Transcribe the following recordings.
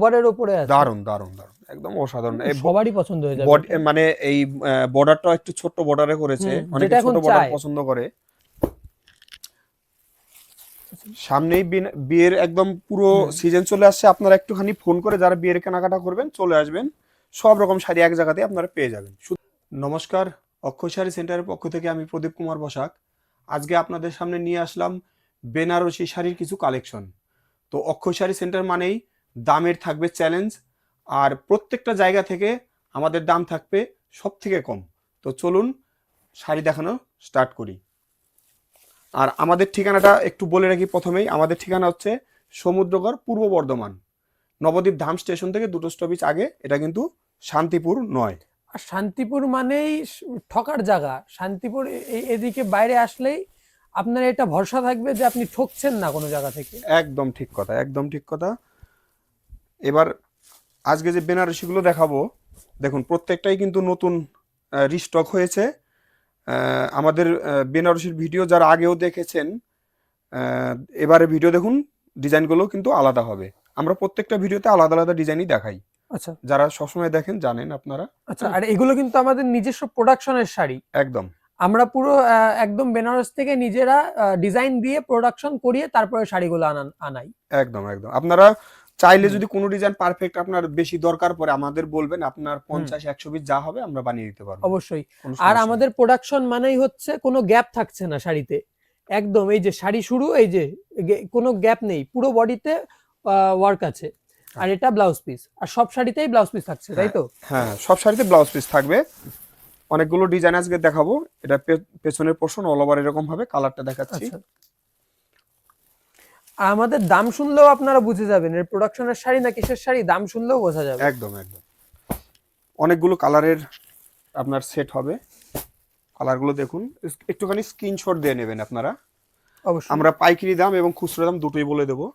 বর্ডারের উপরে আছে। দারুন দারুন দারুন, একদম অসাধারণ। সবারই পছন্দ হয়ে যাবে এটা। মানে এই বর্ডারটা একটু ছোট্ট বর্ডারে করেছে, অনেকে যেটা ছোট এখন বর্ডার চায়। পছন্দ করে। সামনেই বিয়ের একদম পুরো সিজন চলে আসছে, আপনারা একটুখানি ফোন করে যারা বিয়ের কেনাকাটা করবেন চলে আসবেন, সব রকম শাড়ি এক জায়গাতে আপনারা পেয়ে যাবেন। নমস্কার, অক্ষয় শাড়ি সেন্টারের পক্ষ থেকে আমি প্রদীপ কুমার বসাক। আজকে আপনাদের সামনে নিয়ে আসলাম বেনারসি শাড়ির কিছু কালেকশন। তো অক্ষয় শাড়ি সেন্টার মানেই দামের থাকবে চ্যালেঞ্জ, আর প্রত্যেকটা জায়গা থেকে আমাদের দাম থাকবে সব থেকে কম। তো চলুন শাড়ি দেখানো স্টার্ট করি। আর আমাদের ঠিকানাটা একটু বলে রাখি প্রথমেই, আমাদের ঠিকানা হচ্ছে সমুদ্রগড়, পূর্ব বর্ধমান, নবদ্বীপ ধাম স্টেশন থেকে 2টো স্টপেজ আগে। এটা কিন্তু শান্তিপুর নয়। আর শান্তিপুর মানেই ঠকার জায়গা। শান্তিপুর এদিকে বাইরে আসলেই আপনার এটা ভরসা থাকবে যে আপনি ঠকছেন না কোনো জায়গা থেকে। একদম ঠিক কথা, একদম ঠিক কথা। এবার আজকে যে বেনারসিগুলো দেখাবো, দেখুন প্রত্যেকটাই কিন্তু নতুন রিস্টক হয়েছে। আমাদের বেনারসির ভিডিও যারা আগেও দেখেছেন, এবারে ভিডিও দেখুন, ডিজাইনগুলো কিন্তু আলাদা হবে। আমরা প্রত্যেকটা ভিডিওতে আলাদা আলাদা ডিজাইনই দেখাই, আচ্ছা যারা সবসময় দেখেন জানেন আপনারা। আচ্ছা। আর এগুলো কিন্তু আমাদের নিজস্ব প্রোডাকশনের শাড়ি। একদম আমরা পুরো একদম বেনারস থেকে নিজেরা ডিজাইন দিয়ে প্রোডাকশন করিয়ে তারপরে শাড়িগুলো আনাই। একদম একদম। আপনারা চাইলে যদি কোনো ডিজাইন পারফেক্ট আপনার বেশি দরকার পড়ে আমাদের বলবেন, আপনার 50-100 পিস যা হবে আমরা বানিয়ে দিতে পারবো। অবশ্যই। আর আমাদের প্রোডাকশন মানেই হচ্ছে কোনো গ্যাপ থাকছে না শাড়িতে। একদম এই যে শাড়ি শুরু, এই যে কোনো গ্যাপ নেই, পুরো বডিতে ওয়ার্ক আছে। আর এটা ব্লাউজ পিস, আর সব শাড়িতেই ব্লাউজ পিস থাকছে, তাই তো? হ্যাঁ, সব শাড়িতে ব্লাউজ পিস থাকবে। অনেকগুলো ডিজাইন আজকে দেখাবো। এটা পেছনের পোর্শন অল ওভার এরকম ভাবে, কালারটা দেখাচ্ছি। আমাদের দাম শুনলেও আপনারা বুঝে যাবেন এর প্রোডাকশনের শাড়ি না কিসের শাড়ি, দাম শুনলেও বোঝা যাবে। একদম একদম। অনেকগুলো কালারের আপনার সেট হবে। কালারগুলো দেখুন, একটুখানি স্ক্রিনশট দিয়ে নেবেন আপনারা। অবশ্যই আমরা পাইকারি দাম এবং খুচরো দাম দুটোই বলে দেবো।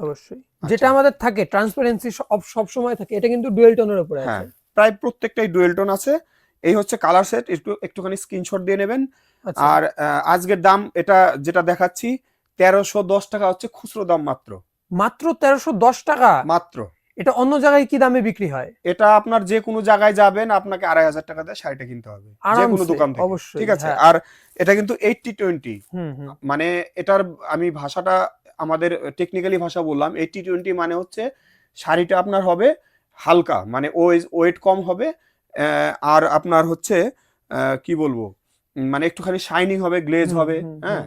অবশ্যই। যেটা আমাদের থাকে ট্রান্সপারেন্সি সব সময় থাকে, এটা কিন্তু ডুয়েল টোনের উপরে আছে। হ্যাঁ, প্রায় প্রত্যেকটাই ডুয়েল টোন আছে। এই হচ্ছে কালার সেট, একটুখানি স্ক্রিনশট দিয়ে নেবেন। আর আজকের দাম এটা যেটা দেখাচ্ছি 1310 টাকা হচ্ছে খুচরো দাম। মাত্র মাত্র 1310 টাকা মাত্র। এটা অন্য জায়গায় কি দামে বিক্রি হয়? এটা আপনার যে কোনো জায়গায় যাবেন আপনাকে 2500 টাকা দিয়ে শাড়িটা কিনতে হবে, যে কোনো দোকান থেকে। অবশ্যই, ঠিক আছে। আর এটা কিন্তু 80-20, মানে এটার আমি ভাষাটা আমাদের টেকনিক্যালি ভাষা বললাম। 80-20 মানে হচ্ছে শাড়িটা আপনার হবে হালকা, মানে ওয়েট কম হবে। আর আপনার হচ্ছে কি বলবো, মানে একটুখানি শাইনিং হবে, গ্লেজ হবে। হ্যাঁ,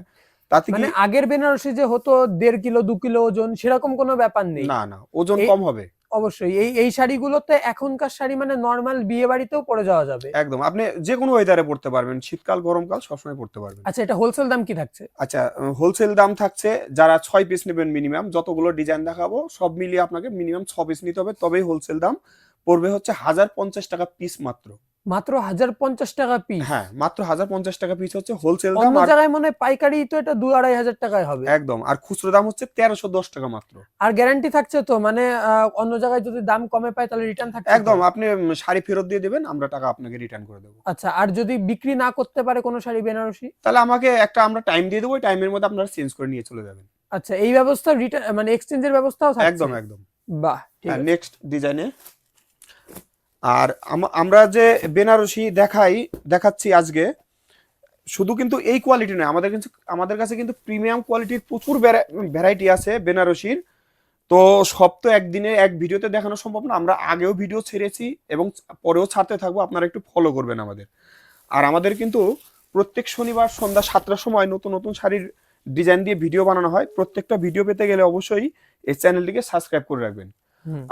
তাতে কি মানে আগের বেনারসি যে হতো 1.5 কিলো 2 কিলো ওজন, সেরকম কোনো ব্যাপার নেই। না না, ওজন কম হবে। অবশ্যই। এই শাড়িগুলোতে এখনকার শাড়ি মানে নরমাল বিয়ে বাড়িতেও পরে যাওয়া যাবে। একদম, আপনি যে কোনো ওয়েদারে পড়তে পারবেন, শীতকাল গরমকাল সবসময় পড়তে পারবেন। আচ্ছা, এটা হোলসেল দাম কি থাকছে? আচ্ছা, হোলসেল দাম থাকছে, যারা 6 পিস নেবেন মিনিমাম, যতগুলো ডিজাইন দেখাবো সব মিলিয়ে আপনাকে মিনিমাম 6 পিস নিতে হবে, তবেই হোলসেল দাম পড়বে হচ্ছে 1050 টাকা পিস। মাত্র মাত্র 1050 টাকা পিস? হ্যাঁ, মাত্র 1050 টাকা পিস হচ্ছে হোলসেল দাম। অন্য জায়গায় মনে হয় পাইকারি তো এটা 2-2.5 হাজার টাকায় হবে। একদম। আর খুচরো দাম হচ্ছে 1310 টাকা মাত্র। আর গ্যারান্টি থাকছে তো? মানে অন্য জায়গায় যদি দাম কমে পায় তাহলে রিটার্ন থাকছে? একদম, আপনি শাড়ি ফেরত দিয়ে দেবেন, আমরা টাকা আপনাকে রিটার্ন করে দেবো। আচ্ছা, আর যদি বিক্রি না করতে পারে কোনো শাড়ি বেনারসি, তাহলে আমাকে আমরা টাইম দিয়ে দেবো, ওই টাইমের মধ্যে আপনারা চেঞ্জ করে নিয়ে চলে যাবেন। আচ্ছা এই ব্যবস্থা রিটার্ন মানে এক্সচেঞ্জের ব্যবস্থাও থাকছে? একদম একদম। বাহ, ঠিক আছে। নেক্সট ডিজাইনে আর আমরা যে বেনারসি দেখাচ্ছি আজকে, শুধু কিন্তু এই কোয়ালিটি নয়, আমাদের কাছে কিন্তু প্রিমিয়াম কোয়ালিটির প্রচুর ভ্যারাইটি আছে বেনারসির। তো সব তো একদিনে এক ভিডিওতে দেখানো সম্ভব না। আমরা আগেও ভিডিও ছেড়েছি এবং পরেও ছাড়তে থাকবো, আপনারা একটু ফলো করবেন আমাদের। আর আমাদের কিন্তু প্রত্যেক শনিবার সন্ধ্যা 7টার সময় নতুন নতুন শাড়ির ডিজাইন দিয়ে ভিডিও বানানো হয়। প্রত্যেকটা ভিডিও পেতে গেলে অবশ্যই এই চ্যানেলটিকে সাবস্ক্রাইব করে রাখবেন।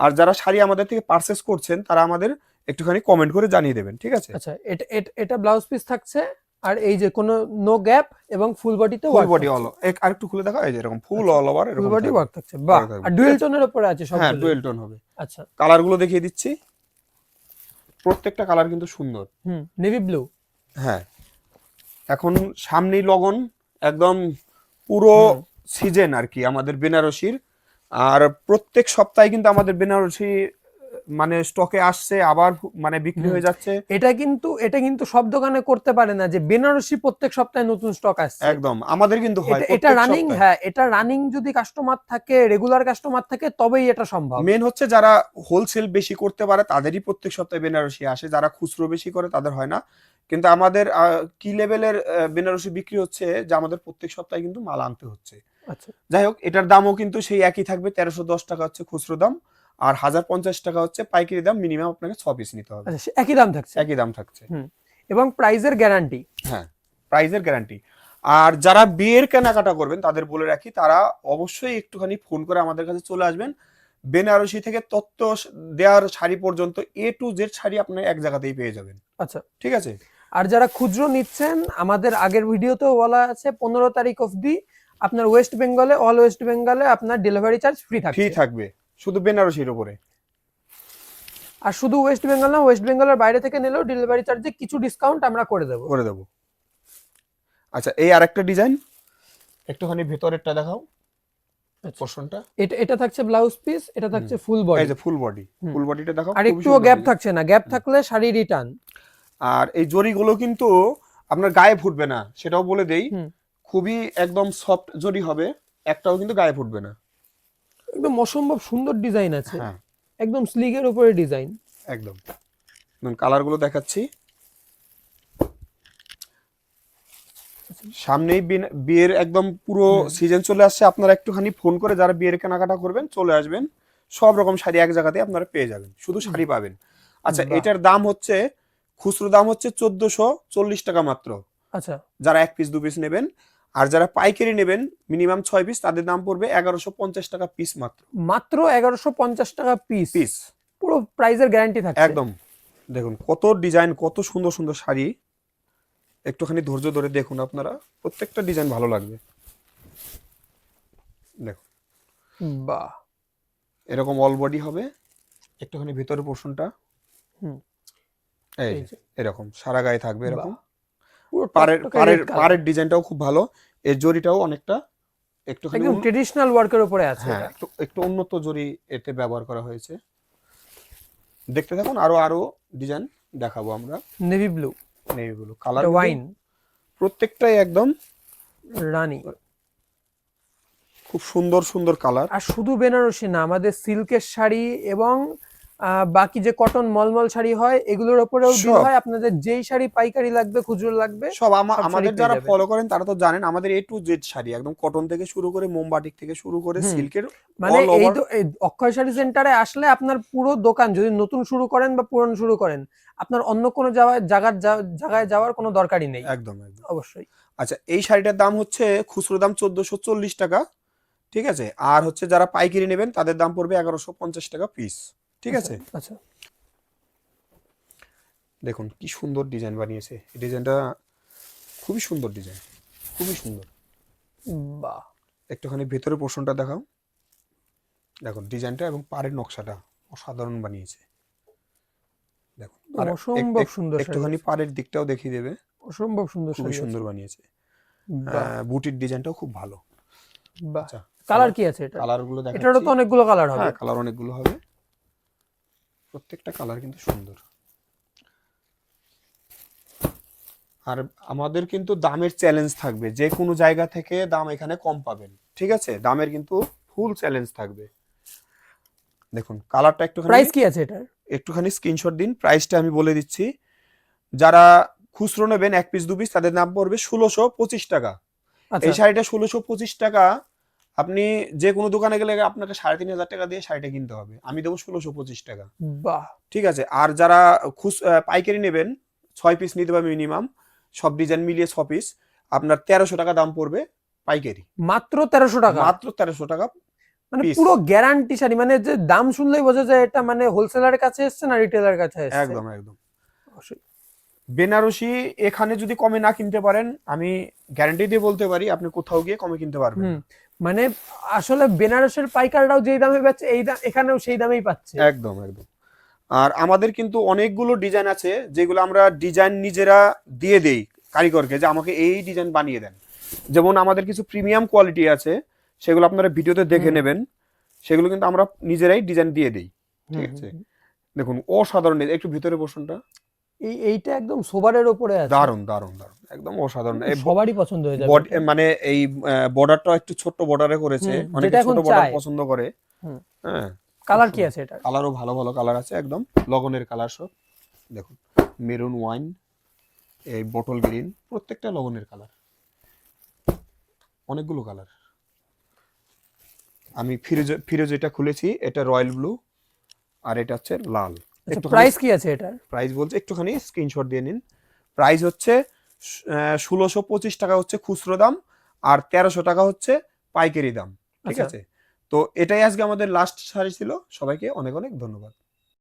আর যারা শাড়ি আমাদের থেকে পারচেস করছেন তারা আমাদের একটুখানি কমেন্ট করে জানিয়ে দেবেন, ঠিক আছে? আচ্ছা, এটা ব্লাউজ পিস থাকছে, আর এই যে কোনো নো গ্যাপ এবং ফুল বডিতে ফুল বডি অল, আরেকটু খুলে দেখা, এই যে এরকম ফুল অল ওভার এরকম ফুল বডি ওয়ার্ক থাকছে। বাহ, আর ডুয়েল টোনের উপরে আছে সবগুলো? হ্যাঁ, ডুয়েল টোন হবে। আচ্ছা, কালারগুলো দেখিয়ে দিচ্ছি, প্রত্যেকটা কালার কিন্তু সুন্দর। Navy blue. হ্যাঁ, এখন সামনেই লগন, একদম পুরো সিজন আর কি আমাদের বেনারসির। আর প্রত্যেক সপ্তাহে কিন্তু আমাদের বেনারসি মানে স্টকে আসছে আবার মানে বিক্রি হয়ে যাচ্ছে। এটা কিন্তু সব দোকানে করতে পারে না যে বেনারসি প্রত্যেক সপ্তাহে নতুন স্টক আসছে। একদম আমাদের কিন্তু হয় এটা প্রত্যেক রানিং, সপ্তাহে। হ্যাঁ এটা রানিং যদি কাস্টমার থাকে, রেগুলার কাস্টমার থাকে তবেই এটা সম্ভব। মেন হচ্ছে যারা হোলসেল বেশি করতে পারে তাদেরই প্রত্যেক সপ্তাহে বেনারসি আসে, যারা খুচরো বেশি করে তাদের হয় না। কিন্তু আমাদের কি লেভেলের বেনারসি বিক্রি হচ্ছে যে আমাদের প্রত্যেক সপ্তাহে কিন্তু মাল আনতে হচ্ছে। আচ্ছা, যাই হোক, এটার দামও কিন্তু সেই একই থাকবে, 1310 টাকা হচ্ছে খুচরো দাম, আর 1050 টাকা হচ্ছে পাইকারি দাম। মিনিমাম আপনাকে 6 পিস নিতে হবে। আচ্ছা একই দাম থাকছে। একই দাম থাকছে। এবং প্রাইজের গ্যারান্টি। হ্যাঁ, প্রাইজের গ্যারান্টি। আর যারা বিয়ের কেনাকাটা করবেন তাদের বলে রাখি, তারা অবশ্যই একটুখানি ফোন করে আমাদের কাছে চলে আসবেন। বেনারসি থেকে তত্ত্ব দেওয়ার শাড়ি পর্যন্ত A to Z শাড়ি আপনি এক জায়গাতেই পেয়ে যাবেন। আচ্ছা, ঠিক আছে। আর যারা খুচরো নিচ্ছেন, আমাদের আগের ভিডিওতেও বলা আছে 15 তারিখ অবধি আপনার ওয়েস্ট বেঙ্গলে, অল ওয়েস্ট বেঙ্গলে আপনার ডেলিভারি চার্জ ফ্রি ফ্রি থাকছে। থাকবে শুধু বেনারসির উপরে। আর শুধু ওয়েস্ট বেঙ্গল না, ওয়েস্ট বেঙ্গলের বাইরে থেকে নিলেও ডেলিভারি চার্জে কিছু ডিসকাউন্ট আমরা করে দেবো। আচ্ছা, এই আরেকটা ডিজাইন, একটুখানি ভেতরেরটা দেখাও পোরশনটা। এটা থাকছে ব্লাউজ পিস, এটা থাকছে ফুল বডি। এই যে ফুল বডি, ফুল বডিটা দেখাও। আর একটুও গ্যাপ থাকছে না, গ্যাপ থাকলে শাড়ি রিটার্ন। আর এই জরিগুলো কিন্তু আপনার গায়ে ফুটবে না, সেটাও বলে দেই। খুবই একদম সফট জরি হবে, একটাও কিন্তু গায়ে ফুটবে না। একদম অসম্ভব সুন্দর ডিজাইন আছে। হ্যাঁ, একদম স্লিগের উপরে ডিজাইন। একদম। কালার গুলো দেখাচ্ছি। সামনেই বিয়ের একদম পুরো সিজন চলে আসছে। আপনারা একটুখানি ফোন করে যারা বিয়ের কেনাকাটা করবেন চলে আসবেন, সব রকম শাড়ি এক জায়গাতে আপনারা পেয়ে যাবেন, শুধু শাড়ি পাবেন। আচ্ছা, এটার দাম হচ্ছে খুচরো দাম হচ্ছে 1440 টাকা মাত্র। আচ্ছা, যারা 1 পিস 2 পিস নেবেন, আর যারা পাইকারি নেবেন মিনিমাম 6 পিস, তাদের দাম পড়বে 1150 টাকা পিস মাত্র। মাত্র 1150 টাকা পিস। পিস পুরো প্রাইজের গ্যারান্টি থাকছে। একদম। দেখুন কত ডিজাইন, কত সুন্দর সুন্দর শাড়ি। একটুখানি ধৈর্য ধরে দেখুন, আপনারা প্রত্যেকটা ডিজাইন ভালো লাগবে। দেখুন, বাহ, এরকম অল বডি হবে, একটুখানি ভিতরের পোর্শনটা এই যে এরকম সারা গায়ে থাকবে এরকম। পাড়ের ডিজাইনটাও খুব ভালো, এর জরিটাও অনেকটা একটুখানি একদম ট্রেডিশনাল ওয়ার্কের উপরে আছে। হ্যাঁ, একটু উন্নত জরি এতে ব্যবহার করা হয়েছে। দেখতে থাকুন, আরো ডিজাইন দেখাবো আমরা। নেভি ব্লু কালার, ওয়াইন, প্রত্যেকটাই একদম রানী। খুব সুন্দর সুন্দর কালার। আর শুধু বেনারসি না, আমাদের সিল্কের শাড়ি এবং বাকি যে কটন মলমল শাড়ি হয় এগুলোর উপরেও ডিল হয়। আপনাদের যেই শাড়ি পাইকারি লাগবে, খুচরো লাগবে, সব আমাদের যারা ফলো করেন তারা তো জানেন, আমাদের A to Z শাড়ি একদম কটন থেকে শুরু করে মোমবাটিক থেকে শুরু করে সিল্কের। মানে এই অক্ষয় শাড়ি সেন্টারে আসলে আপনার পুরো দোকান, যদি নতুন শুরু করেন বা পুরনো শুরু করেন, আপনার অন্য কোনো জায়গায় যাওয়ার কোনো দরকারই নেই। একদম একদম অবশ্যই। আচ্ছা, এই শাড়িটার দাম হচ্ছে খুচরো দাম 1440 টাকা। ঠিক আছে। আর হচ্ছে যারা পাইকারি নেবেন তাদের দাম পড়বে 1150 টাকা পিস। ঠিক আছে। আচ্ছা, দেখুন কি সুন্দর ডিজাইন বানিয়েছে, এই ডিজাইনটা খুবই সুন্দর ডিজাইন, খুবই সুন্দর। বাহ, একটুখানি ভেতরের পোর্শনটা দেখাও। দেখুন ডিজাইনটা এবং পাড়ের নকশাটা অসাধারণ বানিয়েছে। দেখুন অসম্ভব সুন্দর। একটুখানি পাড়ের দিকটাও দেখিয়ে দেবে। অসম্ভব সুন্দর, খুবই সুন্দর বানিয়েছে। বুটির ডিজাইনটাও খুব ভালো। আচ্ছা, কালার কি আছে এটা? কালারগুলো দেখাচ্ছি। এটারও তো অনেকগুলো কালার হবে। হ্যাঁ, কালার অনেকগুলো হবে, প্রত্যেকটা কালার কিন্তু সুন্দর। আর আমাদের কিন্তু দামের চ্যালেঞ্জ থাকবে, যে কোনো জায়গা থেকে দাম এখানে কম পাবেন। ঠিক আছে, দামের কিন্তু ফুল চ্যালেঞ্জ থাকবে। দেখুন কালারটা একটুখানি, প্রাইস কি আছে এটার? একটুখানি স্ক্রিনশট দিন, প্রাইসটা আমি বলে দিচ্ছি। যারা খুচরো নেবেন 1 পিস 2 পিস, তাদের দাম পড়বে 1625 টাকা। এই শাড়িটা 1625 টাকা। আপনি যে কোনো দোকানে গেলে আপনাকে 3500 টাকা দিয়ে শাড়িটা কিনতে হবে, আমি দেবো 1625 টাকা। বাহ, ঠিক আছে। আর যারা পাইকারি নেবেন 6 পিস নিতে পারবে মিনিমাম, সব ডিজাইন মিলিয়ে 6 পিস, আপনার 1300 টাকা দাম পড়বে পাইকারি। মাত্র 1300 টাকা? মাত্র 1300 টাকা। মানে পুরো গ্যারান্টি শাড়ি, মানে যে দাম শুনলেই বোঝা যায় এটা মানে হোলসেলারের কাছে এসছে না রিটেলার কাছে এসছে। একদম একদম। বেনারসি এখানে যদি কমে না কিনতে পারেন, আমি গ্যারান্টি দিয়ে বলতে পারি আপনি কোথাও গিয়ে কমে কিনতে পারবেন। মানে আসলে বেনারসের পাইকাররাও যেই দামে পাচ্ছে এখানেও সেই দামেই পাচ্ছে। একদম একদম। আর আমাদের কিন্তু অনেকগুলো ডিজাইন আছে যেগুলো আমরা ডিজাইন নিজেরা দিয়ে দেই কারিগরকে, যে আমাকে এই ডিজাইন বানিয়ে দেন। যেমন আমাদের কিছু প্রিমিয়াম কোয়ালিটি আছে, সেগুলো আপনারা ভিডিওতে দেখে নেবেন, সেগুলো কিন্তু আমরা নিজেরাই ডিজাইন দিয়ে দেই। ঠিক আছে। দেখুন অসাধারণ, একটু ভিতরে পোর্শনটা এইটা একদম সোবারের ওপরে আছে, দারুণ দারুণ দারুণ, একদম অসাধারণ। সবারই পছন্দ হয়ে যাবে বডি এটা। মানে এই বর্ডারটা একটু ছোট্ট বর্ডারে করেছে, হুম, অনেকে যেটা এখন ছোট বর্ডার চায়। পছন্দ করে। হুম। হ্যাঁ, কালার কি আছে এটা? কালারও ভালো ভালো কালার আছে, একদম লগনের কালার সব। দেখুন মেরুন ওয়াইন, এই বটল গ্রিন, প্রত্যেকটা লগনের কালার, অনেকগুলো কালার। আমি ফিরোজ এটা খুলেছি, এটা রয়্যাল ব্লু, আর এটা হচ্ছে লাল। আচ্ছা, প্রাইস কি আছে এটার? প্রাইস বলছে একটুখানি স্ক্রিনশট দিয়ে নিন। প্রাইস হচ্ছে 1625 টাকা হচ্ছে খুচরো দাম, আর 1300 টাকা হচ্ছে পাইকারি দাম। ঠিক আচ্ছা। আছে, তো এটাই আজকে আমাদের লাস্ট শাড়ি ছিল। সবাইকে অনেক অনেক ধন্যবাদ।